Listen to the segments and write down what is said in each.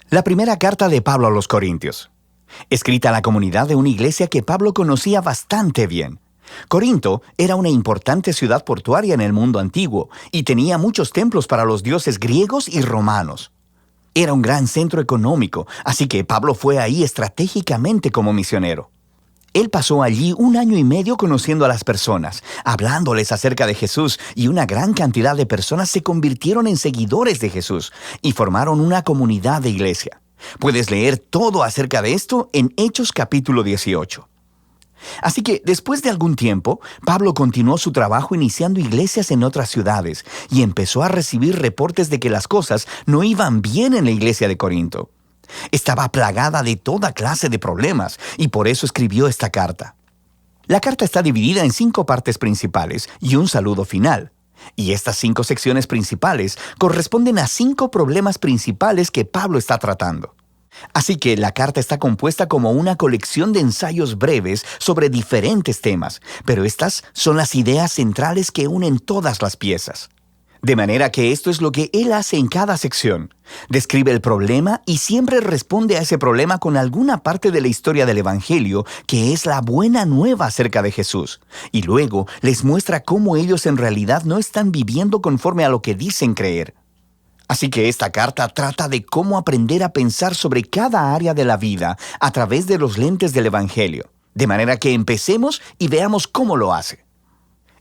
La primera carta de Pablo a los Corintios. Escrita a la comunidad de una iglesia que Pablo conocía bastante bien. Corinto era una importante ciudad portuaria en el mundo antiguo y tenía muchos templos para los dioses griegos y romanos. Era un gran centro económico, así que Pablo fue ahí estratégicamente como misionero. Él pasó allí 1 año y medio conociendo a las personas, hablándoles acerca de Jesús, y una gran cantidad de personas se convirtieron en seguidores de Jesús y formaron una comunidad de iglesia. Puedes leer todo acerca de esto en Hechos capítulo 18. Así que después de algún tiempo, Pablo continuó su trabajo iniciando iglesias en otras ciudades y empezó a recibir reportes de que las cosas no iban bien en la iglesia de Corinto. Estaba plagada de toda clase de problemas y por eso escribió esta carta. La carta está dividida en 5 partes principales y un saludo final. Y estas 5 secciones principales corresponden a 5 problemas principales que Pablo está tratando. Así que la carta está compuesta como una colección de ensayos breves sobre diferentes temas, pero estas son las ideas centrales que unen todas las piezas. De manera que esto es lo que él hace en cada sección. Describe el problema y siempre responde a ese problema con alguna parte de la historia del Evangelio, que es la buena nueva acerca de Jesús. Y luego les muestra cómo ellos en realidad no están viviendo conforme a lo que dicen creer. Así que esta carta trata de cómo aprender a pensar sobre cada área de la vida a través de los lentes del Evangelio. De manera que empecemos y veamos cómo lo hace.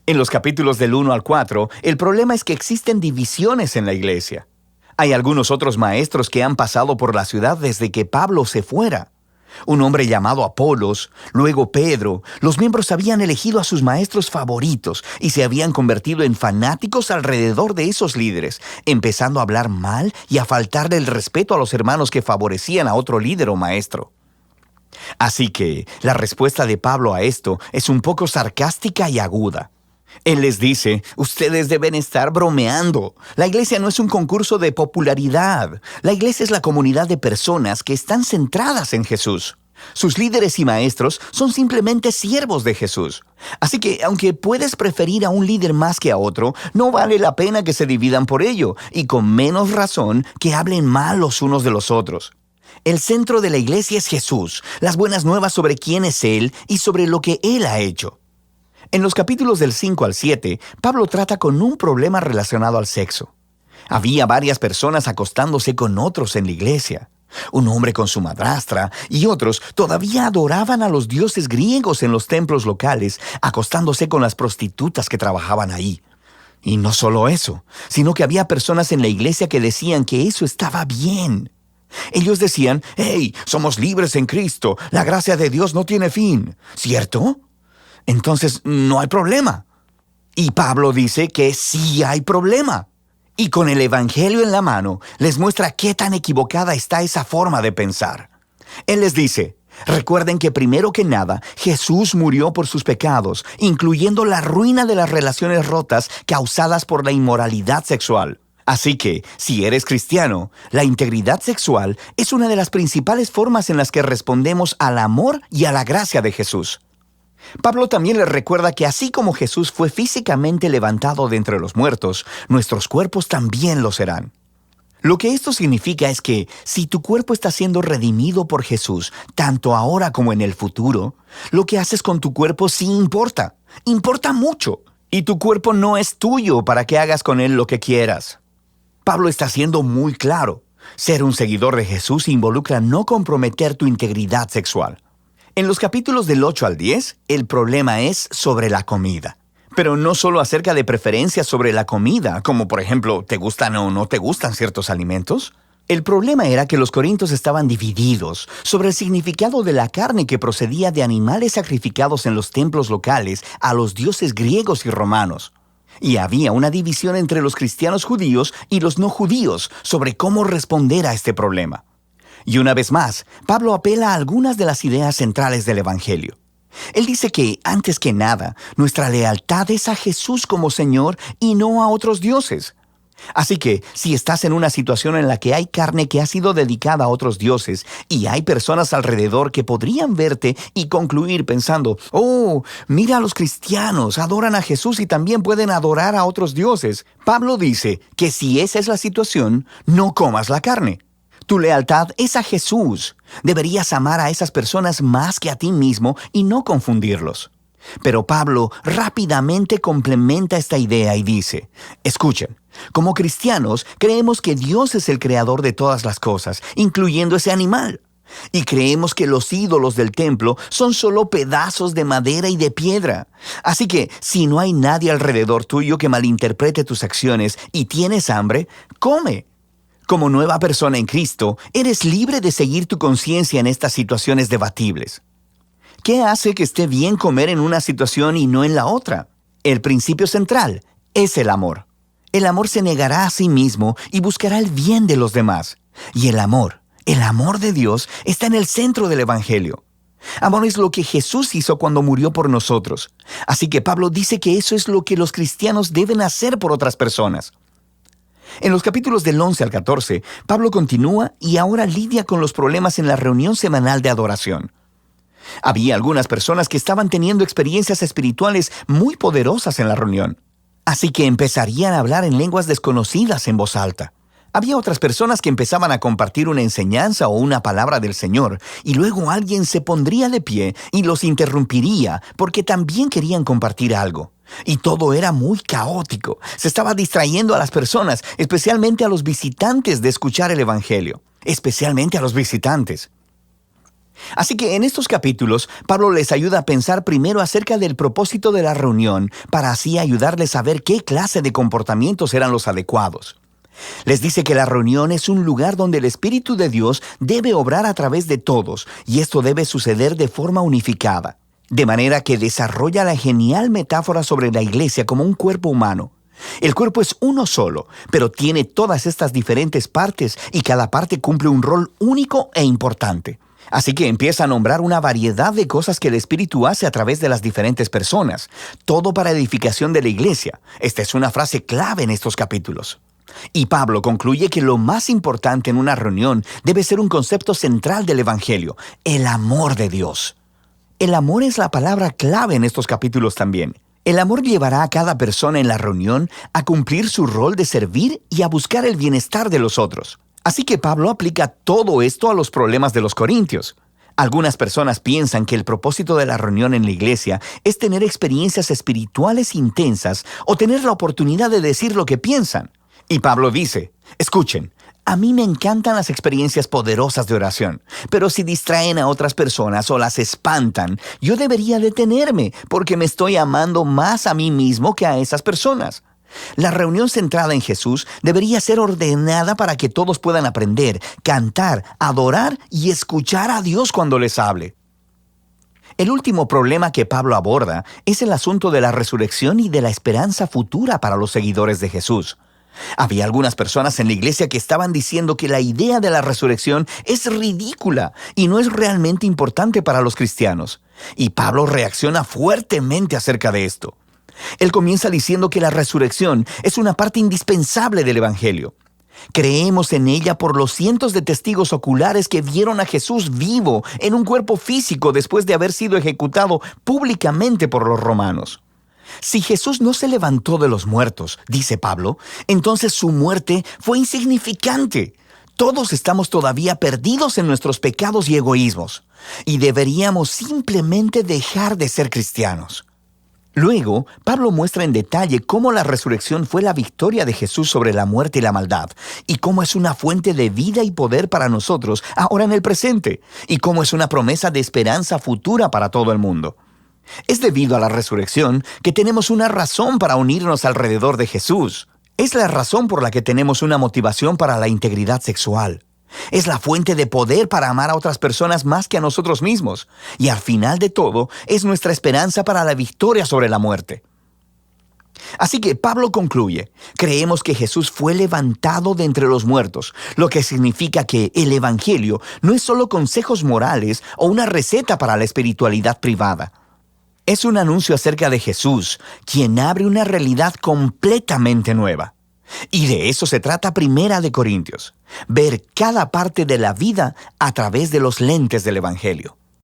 En los capítulos del 1 al 4, el problema es que existen divisiones en la iglesia. Hay algunos otros maestros que han pasado por la ciudad desde que Pablo se fuera. Un hombre llamado Apolos, luego Pedro, los miembros habían elegido a sus maestros favoritos y se habían convertido en fanáticos alrededor de esos líderes, empezando a hablar mal y a faltarle el respeto a los hermanos que favorecían a otro líder o maestro. Así que la respuesta de Pablo a esto es un poco sarcástica y aguda. Él les dice, ustedes deben estar bromeando. La iglesia no es un concurso de popularidad. La iglesia es la comunidad de personas que están centradas en Jesús. Sus líderes y maestros son simplemente siervos de Jesús. Así que, aunque puedes preferir a un líder más que a otro, no vale la pena que se dividan por ello, y con menos razón que hablen mal los unos de los otros. El centro de la iglesia es Jesús, las buenas nuevas sobre quién es Él y sobre lo que Él ha hecho. En los capítulos del 5 al 7, Pablo trata con un problema relacionado al sexo. Había varias personas acostándose con otros en la iglesia. Un hombre con su madrastra y otros todavía adoraban a los dioses griegos en los templos locales, acostándose con las prostitutas que trabajaban ahí. Y no solo eso, sino que había personas en la iglesia que decían que eso estaba bien. Ellos decían, «Hey, somos libres en Cristo, la gracia de Dios no tiene fin», ¿cierto? Entonces, no hay problema. Y Pablo dice que sí hay problema. Y con el Evangelio en la mano, les muestra qué tan equivocada está esa forma de pensar. Él les dice, recuerden que primero que nada, Jesús murió por sus pecados, incluyendo la ruina de las relaciones rotas causadas por la inmoralidad sexual. Así que, si eres cristiano, la integridad sexual es una de las principales formas en las que respondemos al amor y a la gracia de Jesús. Pablo también les recuerda que así como Jesús fue físicamente levantado de entre los muertos, nuestros cuerpos también lo serán. Lo que esto significa es que si tu cuerpo está siendo redimido por Jesús, tanto ahora como en el futuro, lo que haces con tu cuerpo sí importa. Importa mucho. Y tu cuerpo no es tuyo para que hagas con él lo que quieras. Pablo está siendo muy claro. Ser un seguidor de Jesús involucra no comprometer tu integridad sexual. En los capítulos del 8 al 10, el problema es sobre la comida. Pero no solo acerca de preferencias sobre la comida, como por ejemplo, ¿te gustan o no te gustan ciertos alimentos? El problema era que los corintios estaban divididos sobre el significado de la carne que procedía de animales sacrificados en los templos locales a los dioses griegos y romanos. Y había una división entre los cristianos judíos y los no judíos sobre cómo responder a este problema. Y una vez más, Pablo apela a algunas de las ideas centrales del Evangelio. Él dice que, antes que nada, nuestra lealtad es a Jesús como Señor y no a otros dioses. Así que, si estás en una situación en la que hay carne que ha sido dedicada a otros dioses y hay personas alrededor que podrían verte y concluir pensando, «Oh, mira a los cristianos, adoran a Jesús y también pueden adorar a otros dioses», Pablo dice que si esa es la situación, no comas la carne. Tu lealtad es a Jesús. Deberías amar a esas personas más que a ti mismo y no confundirlos. Pero Pablo rápidamente complementa esta idea y dice, escuchen, como cristianos creemos que Dios es el creador de todas las cosas, incluyendo ese animal. Y creemos que los ídolos del templo son solo pedazos de madera y de piedra. Así que, si no hay nadie alrededor tuyo que malinterprete tus acciones y tienes hambre, come. Como nueva persona en Cristo, eres libre de seguir tu conciencia en estas situaciones debatibles. ¿Qué hace que esté bien comer en una situación y no en la otra? El principio central es el amor. El amor se negará a sí mismo y buscará el bien de los demás. Y el amor de Dios está en el centro del Evangelio. Amor es lo que Jesús hizo cuando murió por nosotros. Así que Pablo dice que eso es lo que los cristianos deben hacer por otras personas. En los capítulos del 11 al 14, Pablo continúa y ahora lidia con los problemas en la reunión semanal de adoración. Había algunas personas que estaban teniendo experiencias espirituales muy poderosas en la reunión. Así que empezarían a hablar en lenguas desconocidas en voz alta. Había otras personas que empezaban a compartir una enseñanza o una palabra del Señor, y luego alguien se pondría de pie y los interrumpiría porque también querían compartir algo. Y todo era muy caótico. Se estaba distrayendo a las personas, especialmente a los visitantes, de escuchar el Evangelio. Especialmente a los visitantes. Así que en estos capítulos, Pablo les ayuda a pensar primero acerca del propósito de la reunión, para así ayudarles a ver qué clase de comportamientos eran los adecuados. Les dice que la reunión es un lugar donde el Espíritu de Dios debe obrar a través de todos, y esto debe suceder de forma unificada. De manera que desarrolla la genial metáfora sobre la iglesia como un cuerpo humano. El cuerpo es uno solo, pero tiene todas estas diferentes partes y cada parte cumple un rol único e importante. Así que empieza a nombrar una variedad de cosas que el Espíritu hace a través de las diferentes personas, todo para edificación de la iglesia. Esta es una frase clave en estos capítulos. Y Pablo concluye que lo más importante en una reunión debe ser un concepto central del Evangelio, el amor de Dios. El amor es la palabra clave en estos capítulos también. El amor llevará a cada persona en la reunión a cumplir su rol de servir y a buscar el bienestar de los otros. Así que Pablo aplica todo esto a los problemas de los corintios. Algunas personas piensan que el propósito de la reunión en la iglesia es tener experiencias espirituales intensas o tener la oportunidad de decir lo que piensan. Y Pablo dice, escuchen, a mí me encantan las experiencias poderosas de oración, pero si distraen a otras personas o las espantan, yo debería detenerme porque me estoy amando más a mí mismo que a esas personas. La reunión centrada en Jesús debería ser ordenada para que todos puedan aprender, cantar, adorar y escuchar a Dios cuando les hable. El último problema que Pablo aborda es el asunto de la resurrección y de la esperanza futura para los seguidores de Jesús. Había algunas personas en la iglesia que estaban diciendo que la idea de la resurrección es ridícula y no es realmente importante para los cristianos. Y Pablo reacciona fuertemente acerca de esto. Él comienza diciendo que la resurrección es una parte indispensable del Evangelio. Creemos en ella por los cientos de testigos oculares que vieron a Jesús vivo en un cuerpo físico después de haber sido ejecutado públicamente por los romanos. Si Jesús no se levantó de los muertos, dice Pablo, entonces su muerte fue insignificante. Todos estamos todavía perdidos en nuestros pecados y egoísmos, y deberíamos simplemente dejar de ser cristianos. Luego, Pablo muestra en detalle cómo la resurrección fue la victoria de Jesús sobre la muerte y la maldad, y cómo es una fuente de vida y poder para nosotros ahora en el presente, y cómo es una promesa de esperanza futura para todo el mundo. Es debido a la resurrección que tenemos una razón para unirnos alrededor de Jesús. Es la razón por la que tenemos una motivación para la integridad sexual. Es la fuente de poder para amar a otras personas más que a nosotros mismos. Y al final de todo, es nuestra esperanza para la victoria sobre la muerte. Así que Pablo concluye, creemos que Jesús fue levantado de entre los muertos, lo que significa que el Evangelio no es solo consejos morales o una receta para la espiritualidad privada. Es un anuncio acerca de Jesús, quien abre una realidad completamente nueva. Y de eso se trata Primera de Corintios, ver cada parte de la vida a través de los lentes del Evangelio.